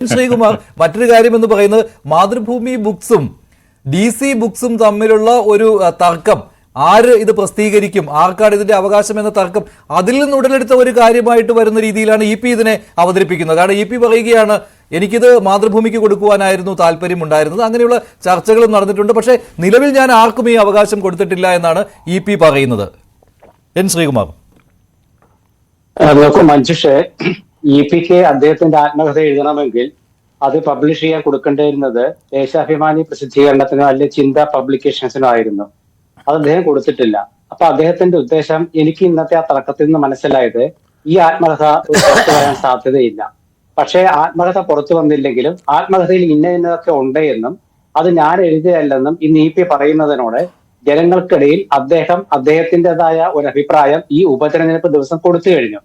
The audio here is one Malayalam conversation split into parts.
ശ്രീകുമാർ, മറ്റൊരു കാര്യം എന്ന് പറയുന്നത് മാതൃഭൂമി ബുക്സും DC ബുക്സും തമ്മിലുള്ള ഒരു തർക്കം, ആര് ഇത് പ്രസിദ്ധീകരിക്കും, ആർക്കാണ് ഇതിന്റെ അവകാശം എന്ന തർക്കം, അതിൽ നിന്ന് ഉടലെടുത്ത ഒരു കാര്യമായിട്ട് വരുന്ന രീതിയിലാണ് EP ഇതിനെ അവതരിപ്പിക്കുന്നത്. കാരണം EP പറയുകയാണ്, എനിക്കിത് മാതൃഭൂമിക്ക് കൊടുക്കുവാനായിരുന്നു താല്പര്യമുണ്ടായിരുന്നത്, അങ്ങനെയുള്ള ചർച്ചകളും നടന്നിട്ടുണ്ട്, പക്ഷേ നിലവിൽ ഞാൻ ആർക്കും ഈ അവകാശം കൊടുത്തിട്ടില്ല എന്നാണ് EP പറയുന്നത്. ശ്രീകുമാർ, നോക്കൂ മഞ്ജുഷ്, EPക്ക് അദ്ദേഹത്തിന്റെ ആത്മകഥ എഴുതണമെങ്കിൽ അത് പബ്ലിഷ് ചെയ്യാൻ കൊടുക്കേണ്ടിയിരുന്നത് ദേശാഭിമാനി പ്രസിദ്ധീകരണത്തിനോ അല്ലെ ചിന്ത പബ്ലിക്കേഷൻസിനോ ആയിരുന്നു. അത് അദ്ദേഹം കൊടുത്തിട്ടില്ല. അപ്പൊ അദ്ദേഹത്തിന്റെ ഉദ്ദേശം, എനിക്ക് ഇന്നത്തെ ആ തർക്കത്തിൽ നിന്ന് മനസ്സിലായത്, ഈ ആത്മകഥ പുറത്തു വരാൻ സാധ്യതയില്ല. പക്ഷേ ആത്മകഥ പുറത്തു വന്നില്ലെങ്കിലും ആത്മകഥയിൽ ഇന്നതൊക്കെ ഉണ്ട് എന്നും അത് ഞാൻ എഴുതിയല്ലെന്നും ഇന്ന് EP പറയുന്നതിനോട് ജനങ്ങൾക്കിടയിൽ അദ്ദേഹത്തിൻ്റെതായ ഒരു അഭിപ്രായം ഈ ഉപതെരഞ്ഞെടുപ്പ് ദിവസം കൊടുത്തു കഴിഞ്ഞു.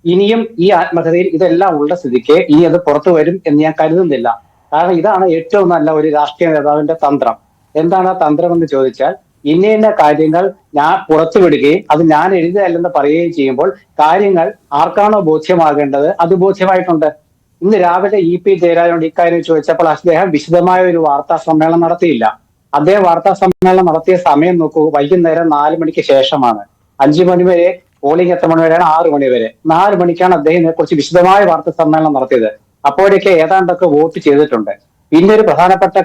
ഇനിയും ഈ ആത്മകഥയിൽ ഇതെല്ലാം ഉള്ള സ്ഥിതിക്ക് ഇനി അത് പുറത്തു വരും എന്ന് ഞാൻ കരുതുന്നില്ല. കാരണം ഇതാണ് ഏറ്റവും നല്ല ഒരു രാഷ്ട്രീയ നേതാവിന്റെ തന്ത്രം. എന്താണ് ആ തന്ത്രം എന്ന് ചോദിച്ചാൽ, ഇന്ന കാര്യങ്ങൾ ഞാൻ പുറത്തുവിടുകയും അത് ഞാൻ എഴുതിയല്ലെന്ന് പറയുകയും ചെയ്യുമ്പോൾ കാര്യങ്ങൾ ആർക്കാണോ ബോധ്യമാകേണ്ടത് അത് ബോധ്യമായിട്ടുണ്ട്. ഇന്ന് രാവിലെ EP ജയരാജനോട് ഇക്കാര്യം ചോദിച്ചപ്പോൾ അദ്ദേഹം വിശദമായ ഒരു വാർത്താ സമ്മേളനം നടത്തിയില്ല. അദ്ദേഹം വാർത്താ സമ്മേളനം നടത്തിയ സമയം നോക്കൂ, വൈകുന്നേരം 4 മണിക്ക് ശേഷമാണ്. 5 മണി വരെ പോളിംഗ്, എത്ര മണി വരെയാണ്? 6 മണി വരെ. 4 മണിക്കാണ് അദ്ദേഹം ഇതിനെക്കുറിച്ച് വിശദമായ വാർത്താ സമ്മേളനം നടത്തിയത്. അപ്പോഴേക്ക് ഏതാണ്ടൊക്കെ വോട്ട് ചെയ്തിട്ടുണ്ട്. പിന്നെ ഒരു പ്രധാനപ്പെട്ട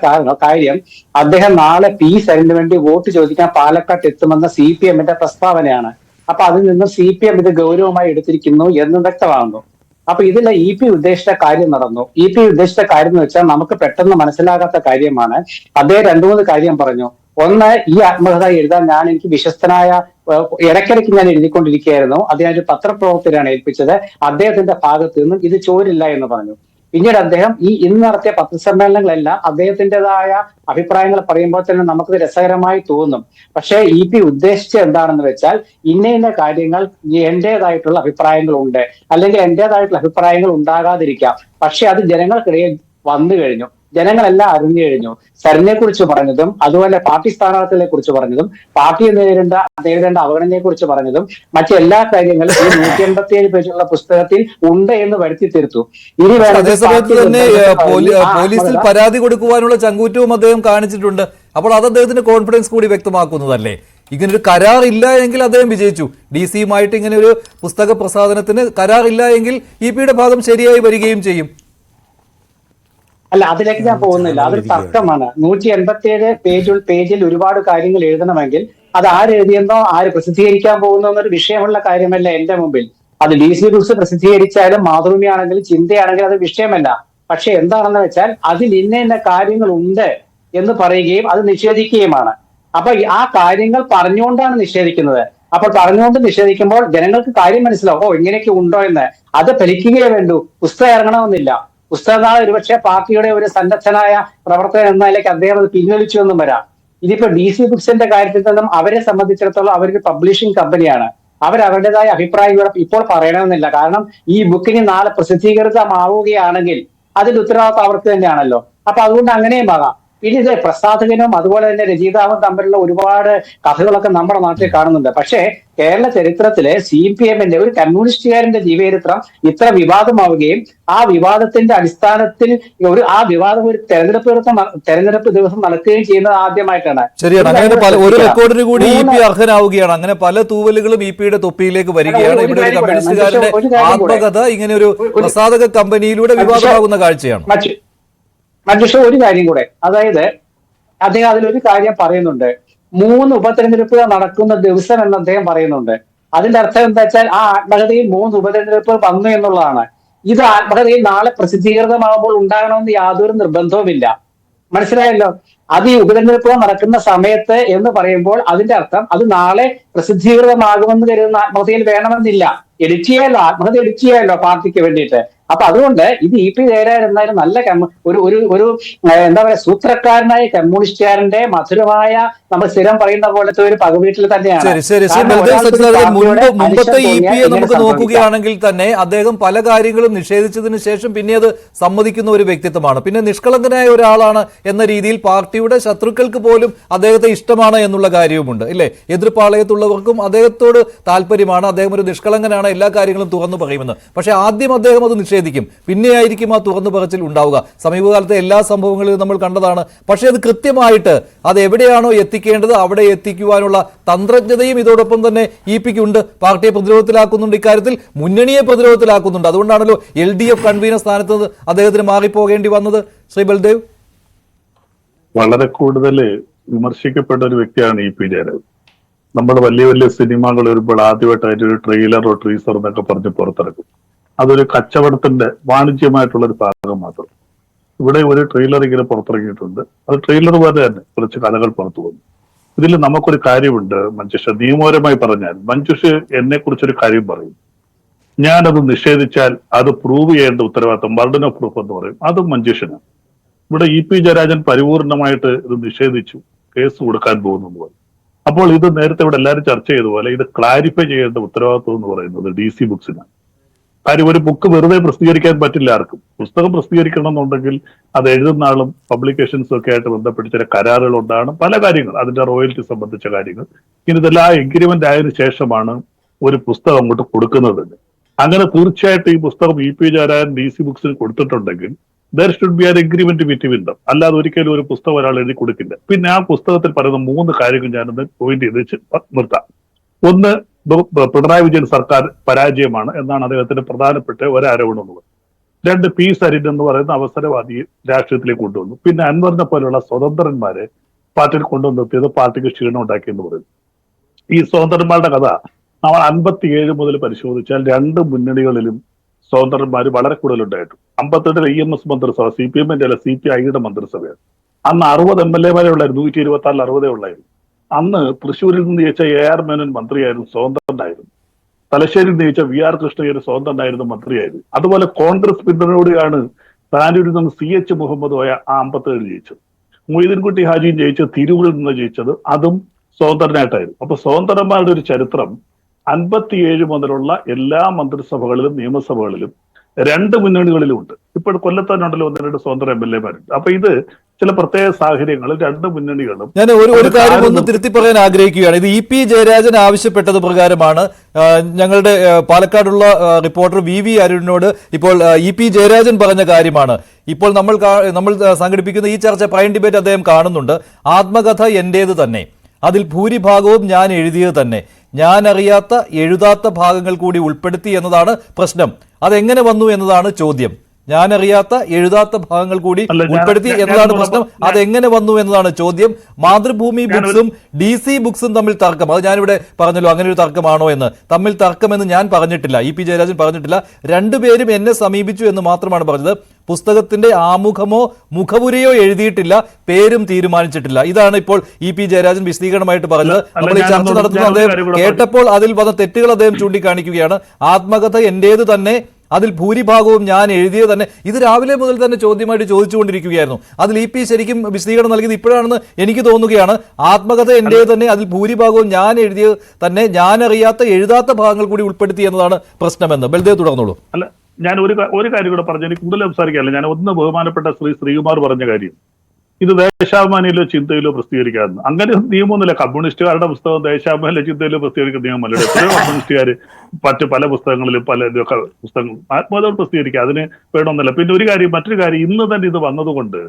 കാര്യം, അദ്ദേഹം നാളെ P7 വേണ്ടി വോട്ട് ചോദിക്കാൻ പാലക്കാട്ട് എത്തുമെന്ന CPMന്റെ പ്രസ്താവനയാണ്. അപ്പൊ അതിൽ നിന്നും CPM ഇത് ഗൗരവമായി എടുത്തിരിക്കുന്നു എന്ന് വ്യക്തമാകുന്നു. അപ്പൊ ഇതിൽ EP ഉദ്ദേശിച്ച കാര്യം നടന്നു. EP ഉദ്ദേശിച്ച കാര്യം എന്ന് വെച്ചാൽ നമുക്ക് പെട്ടെന്ന് മനസ്സിലാകാത്ത കാര്യമാണ്. അദ്ദേഹം 2-3 കാര്യം പറഞ്ഞു. ഒന്ന്, ഈ ആത്മകഥ എഴുതാൻ എനിക്ക് വിശ്വസ്തനായ ഇടയ്ക്കിടയ്ക്ക് ഞാൻ എഴുതിക്കൊണ്ടിരിക്കുകയായിരുന്നു, അതിനൊരു പത്രപ്രവർത്തകനാണ് ഏൽപ്പിച്ചത്, അദ്ദേഹത്തിന്റെ ഭാഗത്ത് നിന്നും ഇത് ചോരില്ല എന്ന് പറഞ്ഞു. പിന്നീട് അദ്ദേഹം ഇന്ന് നടത്തിയ പത്രസമ്മേളനങ്ങളെല്ലാം അദ്ദേഹത്തിൻ്റെതായ അഭിപ്രായങ്ങൾ പറയുമ്പോൾ തന്നെ നമുക്കത് രസകരമായി തോന്നും. പക്ഷേ EP ഉദ്ദേശിച്ചത് എന്താണെന്ന് വെച്ചാൽ, ഇന്ന കാര്യങ്ങൾ എന്റേതായിട്ടുള്ള അഭിപ്രായങ്ങൾ ഉണ്ട്, അല്ലെങ്കിൽ എന്റേതായിട്ടുള്ള അഭിപ്രായങ്ങൾ ഉണ്ടാകാതിരിക്കാം, പക്ഷെ അത് ജനങ്ങൾക്കിടയിൽ വന്നു കഴിഞ്ഞു, ജനങ്ങളെല്ലാം അറിഞ്ഞു കഴിഞ്ഞു. സരിനെ കുറിച്ച് പറഞ്ഞതും അതുപോലെ പാർട്ടി സ്ഥാനാർത്ഥികളെ കുറിച്ച് പറഞ്ഞതും പാർട്ടിയെ നേരിടേണ്ട അവഗണനയെ കുറിച്ച് പറഞ്ഞതും മറ്റെല്ലാ കാര്യങ്ങളും ഈ 187 പേജുള്ള പുസ്തകത്തിൽ ഉണ്ട് എന്ന് വരുത്തി തീർത്തു. ഇനി തന്നെ പോലീസിൽ പരാതി കൊടുക്കുവാനുള്ള ചങ്കൂറ്റവും അദ്ദേഹം കാണിച്ചിട്ടുണ്ട്. അപ്പോൾ അത് അദ്ദേഹത്തിന്റെ കോൺഫിഡൻസ് കൂടി വ്യക്തമാക്കുന്നതല്ലേ? ഇങ്ങനൊരു കരാർ ഇല്ല എങ്കിൽ അദ്ദേഹം വിജയിച്ചു. DC-യുമായിട്ട് ഇങ്ങനെ ഒരു പുസ്തക പ്രസാധനത്തിന് കരാർ ഇല്ല എങ്കിൽ EP-യുടെ ഭാഗം ശരിയായി വരികയും ചെയ്യും. അല്ല, അതിലേക്ക് ഞാൻ പോകുന്നില്ല. അതൊരു തർക്കമാണ്. 187 പേജിൽ ഒരുപാട് കാര്യങ്ങൾ എഴുതണമെങ്കിൽ അത് ആരെഴുതിയെന്നോ ആര് പ്രസിദ്ധീകരിക്കാൻ പോകുന്നോ എന്നൊരു വിഷയമുള്ള കാര്യമല്ല എന്റെ മുമ്പിൽ. അത് DC ബുക്സ് പ്രസിദ്ധീകരിച്ചാലും മാതൃഭൂമി ആണെങ്കിലും ചിന്തയാണെങ്കിലും അത് വിഷയമല്ല. പക്ഷെ എന്താണെന്ന് വെച്ചാൽ അതിൽ ഇന്ന കാര്യങ്ങൾ ഉണ്ട് എന്ന് പറയുകയും അത് നിഷേധിക്കുകയുമാണ്. അപ്പൊ ആ കാര്യങ്ങൾ പറഞ്ഞുകൊണ്ടാണ് നിഷേധിക്കുന്നത്. അപ്പൊ പറഞ്ഞുകൊണ്ട് നിഷേധിക്കുമ്പോൾ ജനങ്ങൾക്ക് കാര്യം മനസ്സിലാവും, ഓ ഇങ്ങനെയൊക്കെ ഉണ്ടോ എന്ന്. അത് ഫലിക്കുകയേ വേണ്ടൂ, പുസ്തകം ഇറങ്ങണമെന്നില്ല. പുസ്തകനാളെ ഒരുപക്ഷെ പാർട്ടിയുടെ ഒരു സന്നദ്ധനായ പ്രവർത്തകൻ എന്ന നിലയ്ക്ക് അദ്ദേഹം അത് പിൻവലിച്ചു എന്നും വരാം. ഇതിപ്പോ DC ബുക്സിന്റെ കാര്യത്തിൽ നിന്നും അവരെ സംബന്ധിച്ചിടത്തോളം അവരൊരു പബ്ലിഷിംഗ് കമ്പനിയാണ്. അവരവരുടേതായ അഭിപ്രായം ഇപ്പോൾ പറയണമെന്നില്ല. കാരണം ഈ ബുക്കിന് നാളെ പ്രസിദ്ധീകൃതമാവുകയാണെങ്കിൽ അതിന്റെ ഉത്തരവാദിത്വം അവർക്ക് തന്നെയാണല്ലോ. അപ്പൊ അതുകൊണ്ട് അങ്ങനെയും ആകാം. പിന്നെ ഇത് പ്രസാധകനും അതുപോലെ തന്നെ രചയിതാവും തമ്മിലുള്ള ഒരുപാട് കഥകളൊക്കെ നമ്മുടെ നാട്ടിൽ കാണുന്നുണ്ട്. പക്ഷേ കേരള ചരിത്രത്തിലെ CPMന്റെ ഒരു കമ്മ്യൂണിസ്റ്റുകാരന്റെ ജീവചരിത്രം ഇത്ര വിവാദമാവുകയും ആ വിവാദത്തിന്റെ അടിസ്ഥാനത്തിൽ ആ വിവാദം ഒരു തെരഞ്ഞെടുപ്പ് ദിവസം നടക്കുകയും ചെയ്യുന്നത് ആദ്യമായിട്ടാണ്. ശരിയാണ്. അങ്ങനെ ഒരു റെക്കോർഡിന് കൂടി EP അർഹനാവുകയാണ്. അങ്ങനെ പല തൂവലുകളും EP-യുടെ തൊപ്പിയിലേക്ക് വരികയാണ്. ഇവിടെ ഒരു കമ്മ്യൂണിസ്റ്റുകാരന്റെ ആത്മകഥ ഇങ്ങനെ ഒരു പ്രസാധക കമ്പനിയിലൂടെ വിവാദമാകുന്ന കാഴ്ചയാണ്. മഞ്ജുഷ, ഒരു കാര്യം കൂടെ, അതായത് അദ്ദേഹം അതിലൊരു കാര്യം പറയുന്നുണ്ട്, 3 ഉപതെരഞ്ഞെടുപ്പുകൾ നടക്കുന്ന ദിവസം എന്ന് അദ്ദേഹം പറയുന്നുണ്ട്. അതിന്റെ അർത്ഥം എന്താ വെച്ചാൽ ആ ആത്മകഥയിൽ 3 ഉപതെരഞ്ഞെടുപ്പുകൾ വന്നു എന്നുള്ളതാണ്. ഇത് ആത്മകഥയിൽ നാളെ പ്രസിദ്ധീകൃതമാകുമ്പോൾ ഉണ്ടാകണമെന്ന് യാതൊരു നിർബന്ധവുമില്ല. മനസ്സിലായല്ലോ? അത് ഈ ഉപതെരഞ്ഞെടുപ്പുകൾ നടക്കുന്ന സമയത്ത് എന്ന് പറയുമ്പോൾ അതിന്റെ അർത്ഥം അത് നാളെ പ്രസിദ്ധീകൃതമാകുമെന്ന് കരുതുന്ന ആത്മകഥയിൽ വേണമെന്നില്ല. എഡിറ്റ് ചെയ്യാമല്ലോ, ആത്മകഥ എഡിറ്റ് ചെയ്യാമല്ലോ പാർട്ടിക്ക് വേണ്ടിയിട്ട്. അപ്പൊ അതുകൊണ്ട് ഇത് EP ജയരാജൻ എന്നാലും നല്ല ഒരു എന്താ പറയാ സൂത്രക്കാരനായ കമ്മ്യൂണിസ്റ്റുകാരന്റെ മധുരമായ നമ്മൾ സ്ഥിരം പറയുന്ന പോലത്തെ ഒരു പകവീട്ടിൽ തന്നെയാണ്. മുമ്പത്തെ EP-യെ നമുക്ക് നോക്കുകയാണെങ്കിൽ തന്നെ അദ്ദേഹം പല കാര്യങ്ങളും നിഷേധിച്ചതിന് ശേഷം പിന്നെ അത് സമ്മതിക്കുന്ന ഒരു വ്യക്തിത്വമാണ്. പിന്നെ നിഷ്കളങ്കനായ ഒരാളാണ് എന്ന രീതിയിൽ പാർട്ടി പാർട്ടിയുടെ ശത്രുക്കൾക്ക് പോലും അദ്ദേഹത്തെ ഇഷ്ടമാണ് എന്നുള്ള കാര്യവുമുണ്ട് ഇല്ലേ? എതിർപ്പാളയത്തുള്ളവർക്കും അദ്ദേഹത്തോട് താല്പര്യമാണ്, അദ്ദേഹം ഒരു നിഷ്കളങ്കനാണ്, എല്ലാ കാര്യങ്ങളും തുറന്നു പറയുമെന്ന്. പക്ഷേ ആദ്യം അദ്ദേഹം അത് നിഷേധിക്കും, പിന്നെയായിരിക്കും ആ തുറന്നു പറച്ചിൽ ഉണ്ടാവുക. സമീപകാലത്തെ എല്ലാ സംഭവങ്ങളിലും നമ്മൾ കണ്ടതാണ്. പക്ഷേ അത് കൃത്യമായിട്ട് അത് എവിടെയാണോ എത്തിക്കേണ്ടത് അവിടെ എത്തിക്കുവാനുള്ള തന്ത്രജ്ഞതയും ഇതോടൊപ്പം തന്നെ ഇപിക്ക് ഉണ്ട്. പാർട്ടിയെ പ്രതിരോധത്തിലാക്കുന്നുണ്ട്, ഇക്കാര്യത്തിൽ മുന്നണിയെ പ്രതിരോധത്തിലാക്കുന്നുണ്ട്. അതുകൊണ്ടാണല്ലോ LDF കൺവീനർ സ്ഥാനത്ത് അദ്ദേഹത്തിന് മാറിപ്പോകേണ്ടി വന്നത്. ശ്രീ ബൽദേവ്, വളരെ കൂടുതൽ വിമർശിക്കപ്പെട്ട ഒരു വ്യക്തിയാണ് ഇ പി ജയരാജൻ. നമ്മൾ വലിയ വലിയ സിനിമകൾ വരുമ്പോൾ ആദ്യമായിട്ട് അതിന്റെ ഒരു ട്രെയിലറോ ട്രീസറോ എന്നൊക്കെ പറഞ്ഞ് പുറത്തിറക്കും. അതൊരു കച്ചവടത്തിന്റെ വാണിജ്യമായിട്ടുള്ള ഒരു ഭാഗം മാത്രം. ഇവിടെ ഒരു ട്രെയിലർ ഇങ്ങനെ പുറത്തിറങ്ങിയിട്ടുണ്ട്. അത് ട്രെയിലർ പോലെ തന്നെ കുറച്ച് കഥകൾ പുറത്തു വന്നു. ഇതിൽ നമുക്കൊരു കാര്യമുണ്ട് മഞ്ജുഷ, നിയമപരമായി പറഞ്ഞാൽ മഞ്ജുഷ് എന്നെ കുറിച്ചൊരു കാര്യം പറയും, ഞാനത് നിഷേധിച്ചാൽ അത് പ്രൂവ് ചെയ്യേണ്ട ഉത്തരവാദിത്തം ബർഡൻ ഓഫ് പ്രൂഫ് എന്ന് പറയും, അത് മഞ്ജുഷനാണ്. ഇവിടെ ഇ പി ജയരാജൻ പരിപൂർണമായിട്ട് ഇത് നിഷേധിച്ചു, കേസ് കൊടുക്കാൻ പോകുന്നു. അപ്പോൾ ഇത് നേരത്തെ ഇവിടെ എല്ലാവരും ചർച്ച ചെയ്തതുപോലെ ഇത് ക്ലാരിഫൈ ചെയ്യേണ്ട ഉത്തരവാദിത്വം എന്ന് പറയുന്നത് DC ബുക്സിനാണ്. കാര്യം ഒരു ബുക്ക് വെറുതെ പ്രസിദ്ധീകരിക്കാൻ പറ്റില്ല ആർക്കും. പുസ്തകം പ്രസിദ്ധീകരിക്കണം എന്നുണ്ടെങ്കിൽ അത് എഴുതുന്ന ആളും പബ്ലിക്കേഷൻസും ഒക്കെ ആയിട്ട് ബന്ധപ്പെട്ട് ചില കരാറുകൾ ഉണ്ടാകണം, പല കാര്യങ്ങൾ, അതിന്റെ റോയൽറ്റി സംബന്ധിച്ച കാര്യങ്ങൾ. ഇനി ഇതെല്ലാം എഗ്രിമെന്റ് ആയതിനു ശേഷമാണ് ഒരു പുസ്തകം അങ്ങോട്ട് കൊടുക്കുന്നത്. അങ്ങനെ തീർച്ചയായിട്ടും ഈ പുസ്തകം ഇ പി ജയരാജൻ DC ബുക്സിന് കൊടുത്തിട്ടുണ്ടെങ്കിൽ there should be an agreement between them. അല്ലാതെ ഒരിക്കലും ഒരു പുസ്തകം ഒരാൾ എഴുതി കൊടുക്കില്ല. പിന്നെ ആ പുസ്തകത്തിൽ പറയുന്ന 3 കാര്യങ്ങൾ ഞാനൊന്ന് പോയിന്റ് ചെയ്ത് നിർത്താം. ഒന്ന്, പിണറായി വിജയൻ സർക്കാർ പരാജയമാണ് എന്നാണ് അദ്ദേഹത്തിന്റെ പ്രധാനപ്പെട്ട ഒരാരോപണം എന്നുള്ളത്. 2, പി സരിൻ എന്ന് പറയുന്ന അവസരവാദി രാഷ്ട്രീയത്തിലേക്ക് കൊണ്ടുവന്നു. പിന്നെ അൻവറിനെ പോലെയുള്ള സ്വതന്ത്രന്മാരെ പാർട്ടിയിൽ കൊണ്ടുവന്നെത്തിയത് പാർട്ടിക്ക് ക്ഷീണം ഉണ്ടാക്കി എന്ന് പറയുന്നു. ഈ സ്വതന്ത്രന്മാരുടെ കഥ നമ്മൾ 57 മുതൽ പരിശോധിച്ചാൽ 2 മുന്നണികളിലും സ്വതന്ത്രന്മാർ വളരെ കൂടുതലുണ്ടായിട്ടു. 58 EMS മന്ത്രിസഭ CPM-ന്റെ അല്ല CPI-യുടെ മന്ത്രിസഭയാണ്. അന്ന് 60 MLA-മാരെ ഉള്ളായിരുന്നു, 126 60 ഉള്ളായിരുന്നു. അന്ന് തൃശ്ശൂരിൽ നിന്ന് ജയിച്ച AR മേനോൻ മന്ത്രിയായിരുന്നു, സ്വതന്ത്രനായിരുന്നു. തലശ്ശേരിയിൽ നിന്ന് ജയിച്ച VR കൃഷ്ണയ്യർ സ്വതന്ത്രനായിരുന്നു, മന്ത്രിയായിരുന്നു. അതുപോലെ കോൺഗ്രസ് പിന്തുണയോടെയാണ് താനൂരിൽ നിന്ന് CH മുഹമ്മദ് കോയ 57 ജയിച്ചത്. മൊയ്തീൻകുട്ടി ഹാജിയും ജയിച്ചത് തിരൂരിൽ നിന്ന് ജയിച്ചത്, അതും സ്വതന്ത്രനായിട്ടായിരുന്നു. അപ്പൊ സ്വതന്ത്രന്മാരുടെ ഒരു ചരിത്രം 57 മുതലുള്ള എല്ലാ മന്ത്രിസഭകളിലും നിയമസഭകളിലും 2 മുന്നണികളിലും ഉണ്ട്. ഇപ്പോൾ കൊല്ലത്താനുണ്ടല്ലോ 1-2 സ്വതന്ത്ര MLA-മാരുണ്ട്. അപ്പൊ ഇത് ചില പ്രത്യേക സാഹചര്യങ്ങളിൽ 2 മുന്നണികളും. ഞാൻ ഒരു കാര്യം ഒന്ന് തിരുത്തി പറയാൻ ആഗ്രഹിക്കുകയാണ്. ഇത് ഇ പി ജയരാജൻ ആവശ്യപ്പെട്ടത് പ്രകാരമാണ്. ഞങ്ങളുടെ പാലക്കാടുള്ള റിപ്പോർട്ടർ VV അരുണിനോട് ഇപ്പോൾ ഇ പി ജയരാജൻ പറഞ്ഞ കാര്യമാണ്. ഇപ്പോൾ നമ്മൾ സംഘടിപ്പിക്കുന്ന ഈ ചർച്ച പ്രൈം ഡിബേറ്റ് അദ്ദേഹം കാണുന്നുണ്ട്. ആത്മകഥ എന്റേത് തന്നെ, അതിൽ ഭൂരിഭാഗവും ഞാൻ എഴുതിയത് തന്നെ, ഞാൻ അറിയാത്ത എഴുതാത്ത ഭാഗങ്ങൾ കൂടി ഉൾപ്പെടുത്തി എന്നതാണ് പ്രശ്നം. അതെങ്ങനെ വന്നു എന്നതാണ് ചോദ്യം. ഞാൻ അറിയാത്ത എഴുതാത്ത ഭാഗങ്ങൾ കൂടി ഉൾപ്പെടുത്തി എന്നതാണ് പ്രശ്നം. അതെങ്ങനെ വന്നു എന്നതാണ് ചോദ്യം. മാതൃഭൂമി ബുക്സും DC ബുക്സും തമ്മിൽ തർക്കം, അത് ഞാനിവിടെ പറഞ്ഞല്ലോ, അങ്ങനെ ഒരു തർക്കമാണോ എന്ന്. തമ്മിൽ തർക്കമെന്ന് ഞാൻ പറഞ്ഞിട്ടില്ല, ഇ പി ജയരാജൻ പറഞ്ഞിട്ടില്ല. 2 പേരും എന്നെ സമീപിച്ചു എന്ന് മാത്രമാണ് പറഞ്ഞത്. പുസ്തകത്തിന്റെ ആമുഖമോ മുഖപുരയോ എഴുതിയിട്ടില്ല, പേരും തീരുമാനിച്ചിട്ടില്ല. ഇതാണ് ഇപ്പോൾ ഇ പി ജയരാജൻ വിശദീകരണമായിട്ട് പറഞ്ഞത്. നമ്മൾ ഈ ചർച്ച നടത്തുന്ന അദ്ദേഹം കേട്ടപ്പോൾ അതിൽ വന്ന തെറ്റുകൾ അദ്ദേഹം ചൂണ്ടിക്കാണിക്കുകയാണ്. ആത്മകഥ എന്റേത് തന്നെ, അതിൽ ഭൂരിഭാഗവും ഞാൻ എഴുതിയത് തന്നെ. ഇത് രാവിലെ മുതൽ തന്നെ ചോദ്യമായിട്ട് ചോദിച്ചുകൊണ്ടിരിക്കുകയായിരുന്നു. അതിൽ ഇ പി ശരിക്കും വിശദീകരണം നൽകിയത് ഇപ്പോഴാണെന്ന് എനിക്ക് തോന്നുകയാണ്. ആത്മകഥ എന്റേത് തന്നെ, അതിൽ ഭൂരിഭാഗവും ഞാൻ എഴുതിയത് തന്നെ, ഞാൻ അറിയാത്ത എഴുതാത്ത ഭാഗങ്ങൾ കൂടി ഉൾപ്പെടുത്തി എന്നതാണ് പ്രശ്നമെന്ന്. ബൽദേവ് തുടർന്നോളൂ. അല്ല, ഞാൻ ഒരു കാര്യം കൂടെ പറഞ്ഞു, എനിക്ക് കൂടുതൽ സംസാരിക്കാറില്ല. ഞാൻ ഒന്ന് ബഹുമാനപ്പെട്ട ശ്രീകുമാർ പറഞ്ഞ കാര്യം, ഇത് ദേശാഭിമാനിയിലോ ചിന്തയിലോ പ്രസിദ്ധീകരിക്കാറുണ്ട്. അങ്ങനെ നിയമമൊന്നുമില്ല. കമ്മ്യൂണിസ്റ്റുകാരുടെ പുസ്തകം ദേശാഭിമാനിയിലോ ചിന്തയിലോ പ്രസിദ്ധീകരിക്കുന്ന നിയമമല്ല. എത്രയോ കമ്മ്യൂണിസ്റ്റുകാർ പല പുസ്തകങ്ങളിലും പല ഇതൊക്കെ പുസ്തകങ്ങൾ ആത്മകഥ പ്രസിദ്ധീകരിക്കുക, അതിന് വേണമെന്നില്ല. പിന്നെ മറ്റൊരു കാര്യം, ഇന്ന് തന്നെ ഇത് വന്നതുകൊണ്ട്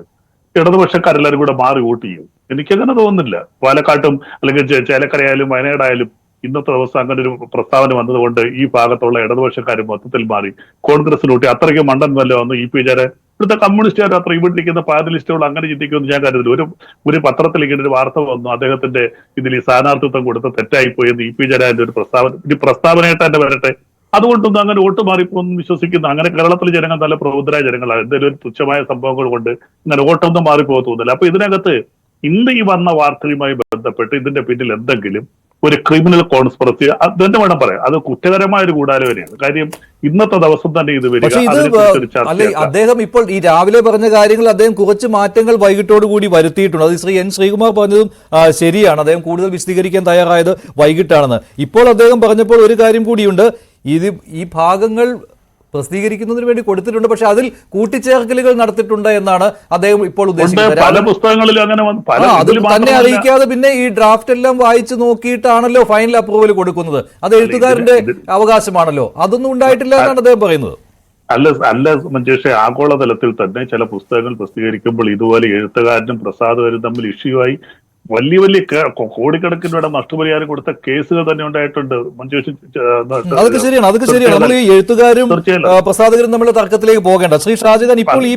ഇടതുപക്ഷക്കാരെല്ലാവരും കൂടെ മാറി വോട്ട് ചെയ്യും. എനിക്കങ്ങനെ തോന്നുന്നില്ല. പാലക്കാട്ടും അല്ലെങ്കിൽ ചേലക്കരയായാലും വയനാടായാലും ഇന്നത്തെ ദിവസം അങ്ങനെ ഒരു പ്രസ്താവന വന്നതുകൊണ്ട് ഈ ഭാഗത്തുള്ള ഇടതുപക്ഷക്കാരും മൊത്തത്തിൽ മാറി കോൺഗ്രസിലൂട്ടി. അത്രയ്ക്ക് മണ്ടൻ വല്ല വന്നു ഇ പി ജയരാജൻ. ഇവിടുത്തെ കമ്മ്യൂണിസ്റ്റുകാർ അത്ര ഇവിടെ ഇരിക്കുന്ന പാനലിസ്റ്റുകൾ അങ്ങനെ ചിന്തിക്കുമെന്ന് ഞാൻ കരുതുന്നു. ഒരു പത്രത്തിൽ ഇങ്ങനെ ഒരു വാർത്ത വന്നു, അദ്ദേഹത്തിന്റെ ഇതിൽ ഈ സ്ഥാനാർത്ഥിത്വം കൊടുത്ത് തെറ്റായിപ്പോയി എന്ന് ഇ പി ജയരാജന്റെ ഒരു പ്രസ്താവനയായിട്ട് തന്നെ വരട്ടെ. അതുകൊണ്ടൊന്നും അങ്ങനെ വോട്ട് മാറിപ്പോന്നും വിശ്വസിക്കുന്നു. അങ്ങനെ കേരളത്തിലെ ജനങ്ങൾ നല്ല പ്രബുദ്ധരായ ജനങ്ങളാണ്. എന്തെങ്കിലും ഒരു തുച്ഛമായ സംഭവങ്ങൾ കൊണ്ട് ഇങ്ങനെ വോട്ടൊന്നും മാറിപ്പോകത്തോന്നില്ല. അപ്പൊ ഇതിനകത്ത് ഇന്ന് ഈ വന്ന വാർത്തയുമായി ബന്ധപ്പെട്ട് ഇതിന്റെ പിന്നിൽ എന്തെങ്കിലും ഒരു ക്രിമിനൽ കോൺസ്പിറസി തന്നെ വേണം പറയാം. അത് കുറ്റകരമായ ഒരു ഗൂഢാലോചനയാണ്. കാര്യം ഇന്നത്തെ ദിവസം തന്നെ ഇത് വരിക. അദ്ദേഹം ഇപ്പോൾ ഈ രാവിലെ പറഞ്ഞ കാര്യങ്ങൾ അദ്ദേഹം കുറച്ച് മാറ്റങ്ങൾ വൈകിട്ടോടുകൂടി വരുത്തിയിട്ടുണ്ട്. അത് ശ്രീകുമാർ പറഞ്ഞതും ശരിയാണ്. അദ്ദേഹം കൂടുതൽ വിശദീകരിക്കാൻ തയ്യാറായത് വൈകിട്ടാണെന്ന്. ഇപ്പോൾ അദ്ദേഹം പറഞ്ഞപ്പോൾ ഒരു കാര്യം കൂടിയുണ്ട്. ഈ ഭാഗങ്ങൾ പ്രസിദ്ധീകരിക്കുന്നതിന് വേണ്ടി കൊടുത്തിട്ടുണ്ട്. പക്ഷെ അതിൽ കൂട്ടിച്ചേർക്കലുകൾ നടത്തിയിട്ടുണ്ട് എന്നാണ് അദ്ദേഹം ഇപ്പോൾ ഉണ്ട്. ഉദ്ദേശിക്കുന്നത്. പല പുസ്തകങ്ങളിലും അങ്ങനെ വന്നു. പല അത് ഇതില് തന്നെ മാത്രമല്ല, അറിയിക്കാതെ പിന്നെ ഈ ഡ്രാഫ്റ്റ് എല്ലാം വായിച്ചു നോക്കിയിട്ടാണല്ലോ ഫൈനൽ അപ്രൂവൽ കൊടുക്കുന്നത്. അത് എഴുത്തുകാരന്റെ അവകാശമാണല്ലോ. അതൊന്നും ഉണ്ടായിട്ടില്ല എന്നാണ് അദ്ദേഹം പറയുന്നത്. അല്ല മഞ്ജുഷേ, ആഗോളതലത്തിൽ തന്നെ ചില പുസ്തകങ്ങൾ പ്രസിദ്ധീകരിക്കുമ്പോൾ ഇതുപോലെ എഴുത്തുകാരനും പ്രസാധകരും തമ്മിൽ ഇഷ്യൂ ആയി വലിയ വലിയ കോടിക്കണക്കിന് രൂപ നഷ്ടപരിഹാരം കൊടുത്ത കേസുകൾ തന്നെ ഉണ്ടായിട്ടുണ്ട് മഞ്ജുഷ്. അതൊക്കെ ശരിയാണ്. നമ്മൾ ഈ എഴുത്തുകാരും പ്രസാധകരും തമ്മിലുള്ള തർക്കത്തിലേക്ക് പോകേണ്ട. ശ്രീ ഷാജഹാൻ, ഇപ്പോൾ ഈ